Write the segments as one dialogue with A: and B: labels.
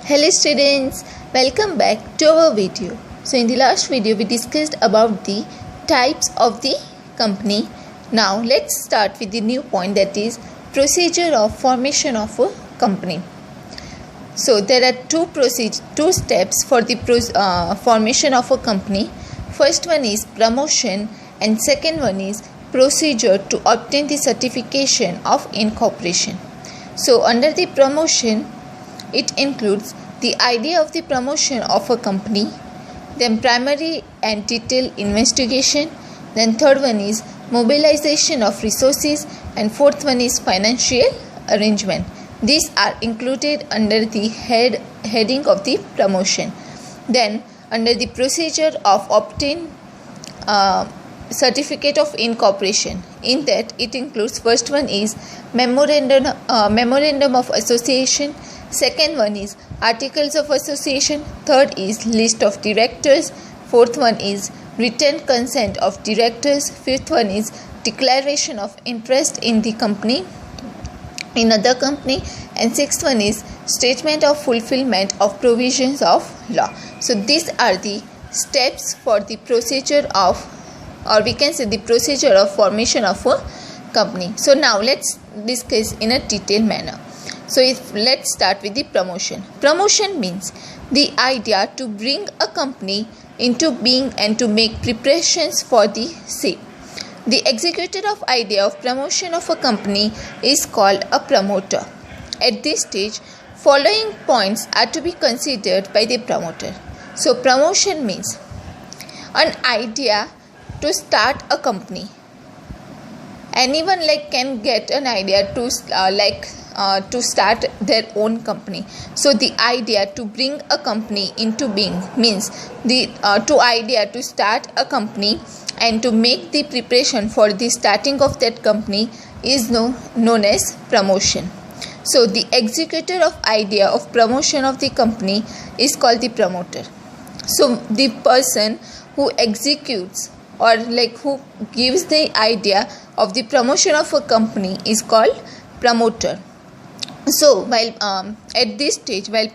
A: Hello students, welcome back to our video. So in the last video we discussed about the types of the company. Now let's start with the new point, that is procedure of formation of a company. So there are two steps for the formation of a company. First one is promotion and second one is procedure to obtain the certification of incorporation. So under the promotion, it includes the idea of the promotion of a company, then primary and detailed investigation, then third one is mobilization of resources, and fourth one is financial arrangement. These are included under the heading of the promotion. Then under the procedure of obtain certificate of incorporation, in that it includes first one is memorandum of association, second one is articles of association, third is list of directors, fourth one is written consent of directors, fifth one is declaration of interest in the company, in other company, and sixth one is statement of fulfillment of provisions of law. So these are the steps for the procedure of, or we can say the procedure of formation of a company. So now let's discuss in a detailed manner. So let's start with the promotion. Promotion means the idea to bring a company into being and to make preparations for the same. The executor of idea of promotion of a company is called a promoter. At this stage, following points are to be considered by the promoter. So promotion means an idea to start a company. Anyone can get an idea to start their own company. So the idea to bring a company into being means the idea to start a company and to make the preparation for the starting of that company is known as promotion. So the executor of idea of promotion of the company is called the promoter. So the person who executes or who gives the idea of the promotion of a company is called promoter. So while at this stage, while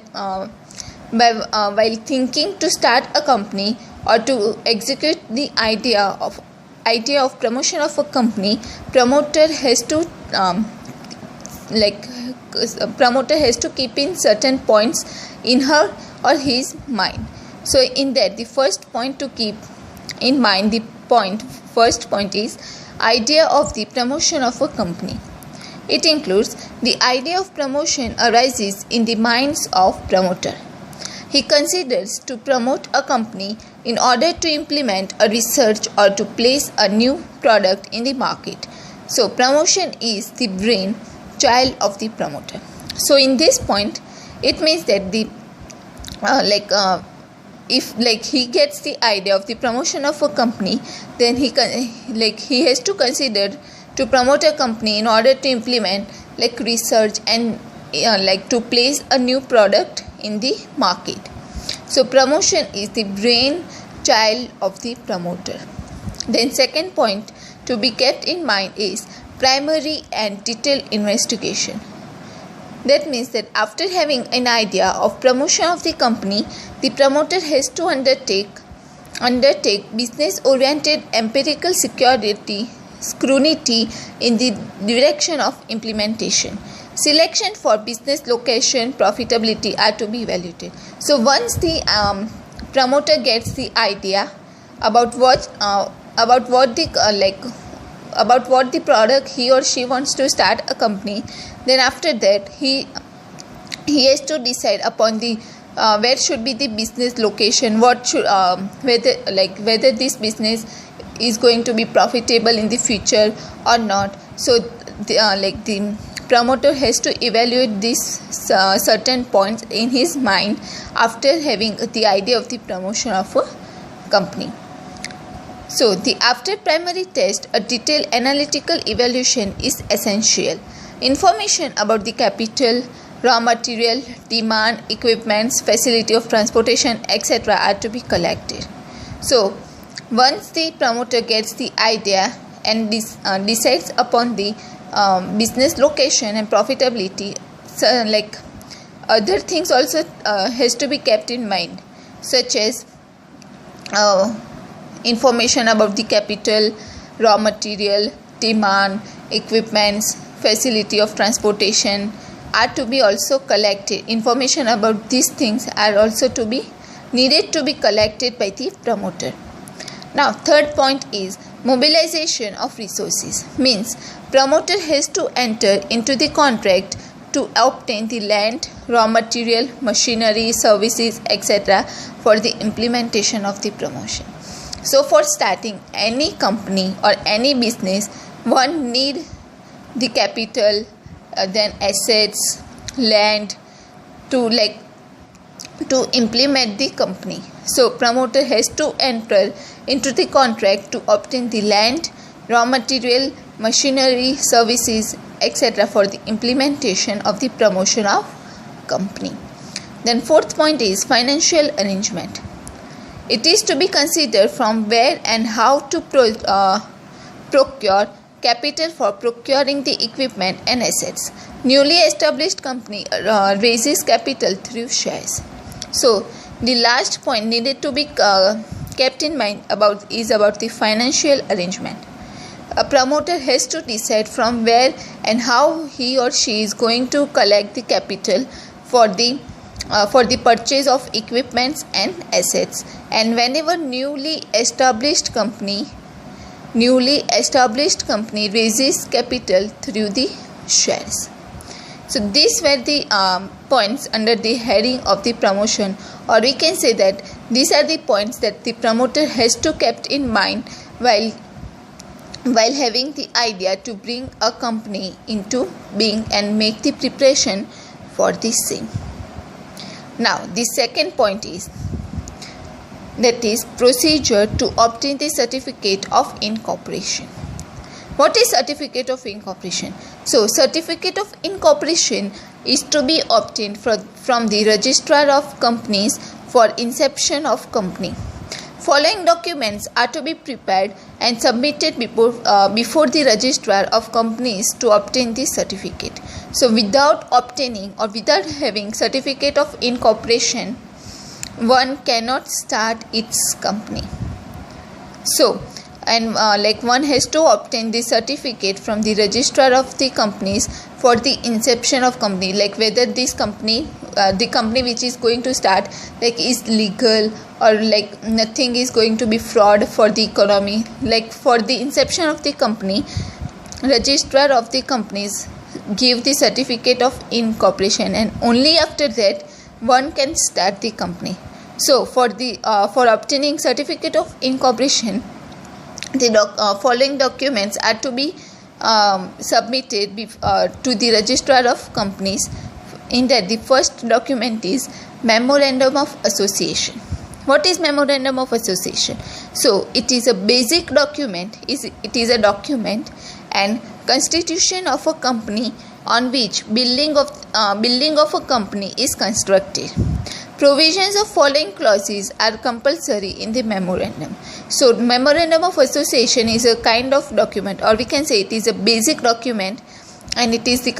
A: thinking to start a company or to execute the idea of promotion of a company, promoter has to keep in certain points in her or his mind. So in that, the first point to keep in mind, first point is idea of the promotion of a company. It includes the idea of promotion arises in the minds of promoter. He considers to promote a company in order to implement a research or to place a new product in the market. So promotion is the brain child of the promoter. So in this point, it means that the if he gets the idea of the promotion of a company, then he has to consider to promote a company in order to implement research and to place a new product in the market. So promotion is the brain child of the promoter. Then second point to be kept in mind is primary and detailed investigation. That means that after having an idea of promotion of the company, the promoter has to undertake business-oriented empirical scrutiny in the direction of implementation. Selection for business location, profitability are to be evaluated. So once the promoter gets the idea about what the product he or she wants to start a company, then after that he has to decide upon the where should be the business location, what should whether this business is going to be profitable in the future or not. So the promoter has to evaluate these certain points in his mind after having the idea of the promotion of a company. So after primary test, a detailed analytical evaluation is essential. Information about the capital, raw material, demand, equipments, facility of transportation, etc. are to be collected. So once the promoter gets the idea and decides upon the business location and profitability, other things also has to be kept in mind, such as information about the capital, raw material, demand, equipments, facility of transportation are to be also collected. Information about these things are also to be needed to be collected by the promoter. Now, third point is mobilization of resources. Means promoter has to enter into the contract to obtain the land, raw material, machinery, services, etc. for the implementation of the promotion. So, for starting any company or any business, one need the capital, then assets, land to implement the company. So, promoter has to enter into the contract to obtain the land, raw material, machinery, services, etc. for the implementation of the promotion of company. Then fourth point is financial arrangement. It is to be considered from where and how to procure capital for procuring the equipment and assets. Newly established company raises capital through shares. So, the last point needed to be kept in mind is about the financial arrangement. A promoter has to decide from where and how he or she is going to collect the capital for the purchase of equipments and assets. And whenever newly established company raises capital through the shares. So these were the points under the heading of the promotion, or we can say that these are the points that the promoter has to keep in mind while having the idea to bring a company into being and make the preparation for the same. Now, the second point is procedure to obtain the certificate of incorporation. What is certificate of incorporation? So, certificate of incorporation is to be obtained from the registrar of companies for inception of company. Following documents are to be prepared and submitted before the registrar of companies to obtain the certificate. So, without obtaining or without having certificate of incorporation, one cannot start its company. So, one has to obtain the certificate from the registrar of the companies for the inception of company, like whether this company, the company which is going to start, is legal or nothing is going to be fraud for the economy. For the inception of the company, registrar of the companies give the certificate of incorporation, and only after that one can start the company. So for obtaining certificate of incorporation, the following documents are to be submitted to the registrar of companies. In that, the first document is memorandum of association. What is memorandum of association? So it is a basic document. It is a document and constitution of a company on which building of a company is constructed. Provisions of following clauses are compulsory in the memorandum. So, memorandum of association is a kind of document, or we can say it is a basic document, and it is the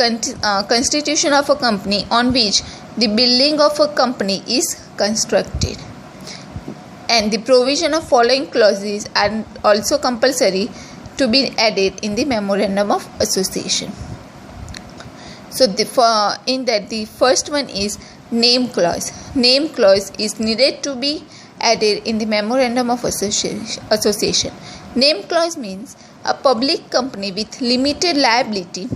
A: constitution of a company on which the building of a company is constructed. And the provision of following clauses are also compulsory to be added in the memorandum of association. So, the first one is name clause. Name clause is needed to be added in the memorandum of association. Name clause means a public company with limited liability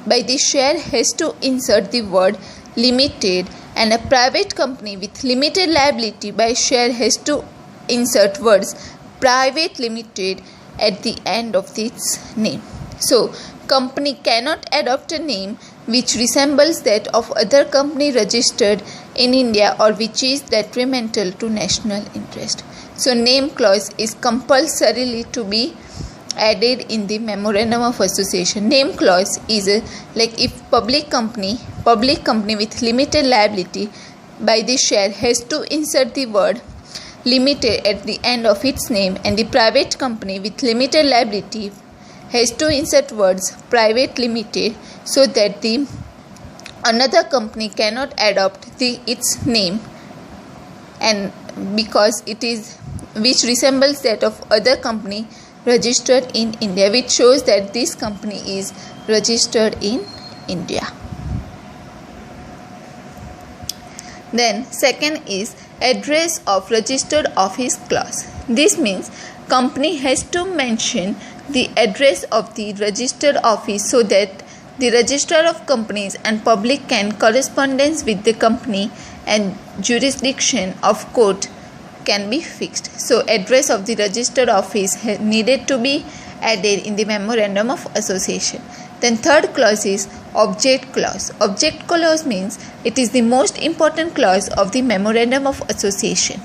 A: by the share has to insert the word limited, and a private company with limited liability by share has to insert words private limited at the end of its name. So, company cannot adopt a name which resembles that of other company registered in India or which is detrimental to national interest. So, name clause is compulsorily to be added in the memorandum of association. Name clause is if public company with limited liability by the share has to insert the word limited at the end of its name, and the private company with limited liability has to insert words private limited so that the another company cannot adopt its name, and because it is which resembles that of other company registered in India, which shows that this company is registered in India. Then second is address of registered office clause. This means company has to mention the address of the registered office so that the registrar of companies and public can correspondence with the company and jurisdiction of court can be fixed. So address of the registered office needed to be added in the memorandum of association. Then third clause is object clause. Object clause means it is the most important clause of the memorandum of association.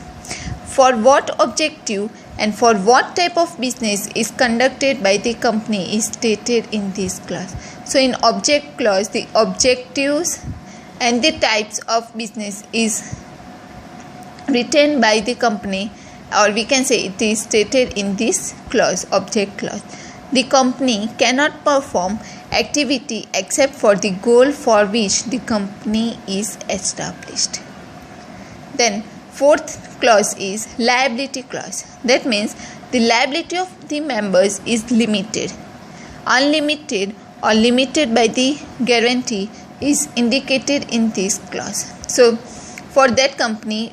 A: For what objective and for what type of business is conducted by the company is stated in this clause. So in object clause, the objectives and the types of business is written by the company, or we can say it is stated in this clause, object clause. The company cannot perform activity except for the goal for which the company is established. Then fourth clause is liability clause. That means the liability of the members is limited. Unlimited or limited by the guarantee is indicated in this clause. So for that company,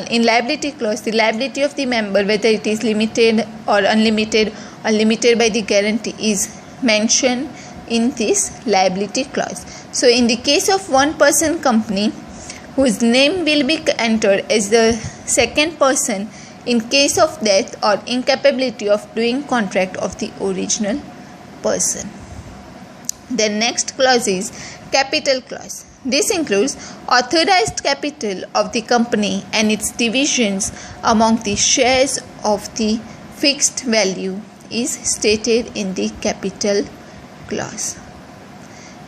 A: in liability clause, the liability of the member, whether it is limited or unlimited or limited by the guarantee, is mentioned in this liability clause. So in the case of one person company whose name will be entered as the second person in case of death or incapability of doing contract of the original person. The next clause is capital clause. This includes authorized capital of the company and its divisions among the shares of the fixed value is stated in the capital clause.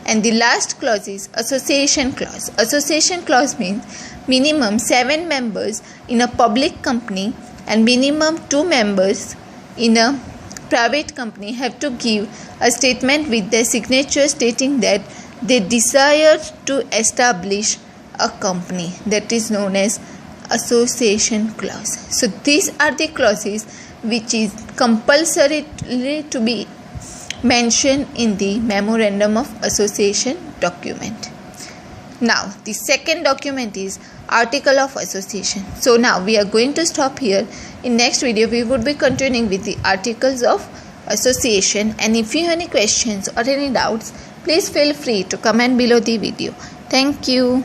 A: And the last clause is association clause. Association clause means minimum 7 members in a public company and minimum 2 members in a private company have to give a statement with their signature stating that they desire to establish a company. That is known as association clause. So these are the clauses which is compulsory to be mentioned in the memorandum of association document. Now the second document is article of association. So now we are going to stop here. In next video we would be continuing with the articles of association, and if you have any questions or any doubts, please feel free to comment below the video. Thank you.